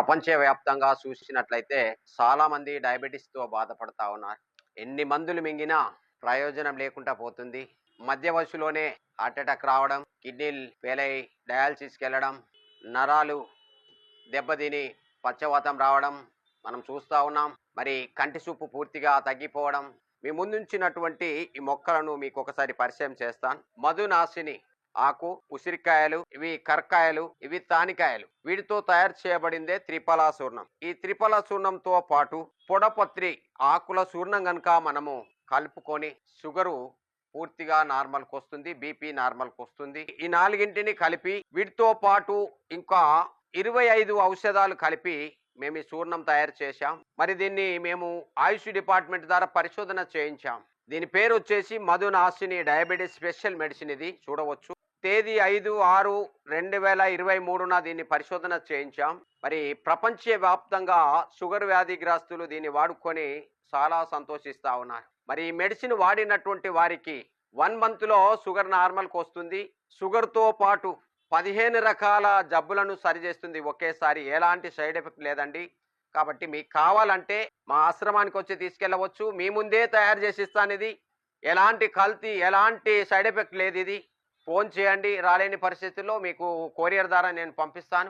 ప్రపంచవ్యాప్తంగా చూసినట్లయితే చాలామంది డయాబెటిస్‌తో బాధపడతా ఉన్నారు. ఎన్ని మందులు మింగినా ప్రయోజనం లేకుండా పోతుంది. మధ్య వయసులోనే హార్ట్ అటాక్ రావడం, కిడ్నీలు ఫెయిల్ అయ్యి డయాలిసిస్‌కెళ్ళడం, నరాలు దెబ్బతిని పక్షవాతం రావడం మనం చూస్తా ఉన్నాం. మరి కంటి చూపు పూర్తిగా తగ్గిపోవడం. మీ ముందుంచినటువంటి ఈ మొక్కలను మీకు ఒకసారి పరిచయం చేస్తాను. మధునాశిని ఆకు, ఉసిరికాయలు, ఇవి కర్కాయలు, ఇవి తానికాయలు. వీటితో తయారు చేయబడిందే త్రిఫలా చూర్ణం. ఈ త్రిఫలా చూర్ణంతో పాటు పొడపత్రి ఆకుల చూర్ణం గనుక మనము కలుపుకొని షుగరు పూర్తిగా నార్మల్కి వస్తుంది, బీపీ నార్మల్కి వస్తుంది. ఈ నాలుగింటిని కలిపి వీటితో పాటు ఇంకా 25 ఔషధాలు కలిపి మేము ఈ చూర్ణం తయారు చేశాం. మరి దీన్ని మేము ఆయుష్ డిపార్ట్మెంట్ ద్వారా పరిశోధన చేయించాం. దీని పేరు వచ్చేసి మధునాశిని డయాబెటిస్ స్పెషల్ మెడిసిన్. ఇది చూడవచ్చు. తేదీ 5/6/2023న దీన్ని పరిశోధన చేయించాం. మరి ప్రపంచవ్యాప్తంగా షుగర్ వ్యాధిగ్రస్తులు దీన్ని వాడుకొని చాలా సంతోషిస్తా ఉన్నారు. మరి ఈ మెడిసిన్ వాడినటువంటి వారికి 1 మంత్లో షుగర్ నార్మల్కి వస్తుంది. షుగర్తో పాటు 15 రకాల జబ్బులను సరిచేస్తుంది ఒకేసారి. ఎలాంటి సైడ్ ఎఫెక్ట్ లేదండి. కాబట్టి మీకు కావాలంటే మా ఆశ్రమానికి వచ్చి తీసుకెళ్ళవచ్చు. మీ ముందే తయారు చేసి ఇస్తాను. ఇది ఎలాంటి కల్తీ, ఎలాంటి సైడ్ ఎఫెక్ట్ లేదు. ఇది ఫోన్ చేయండి. రాలేని పరిస్థితుల్లో మీకు కొరియర్ ద్వారా నేను పంపిస్తాను.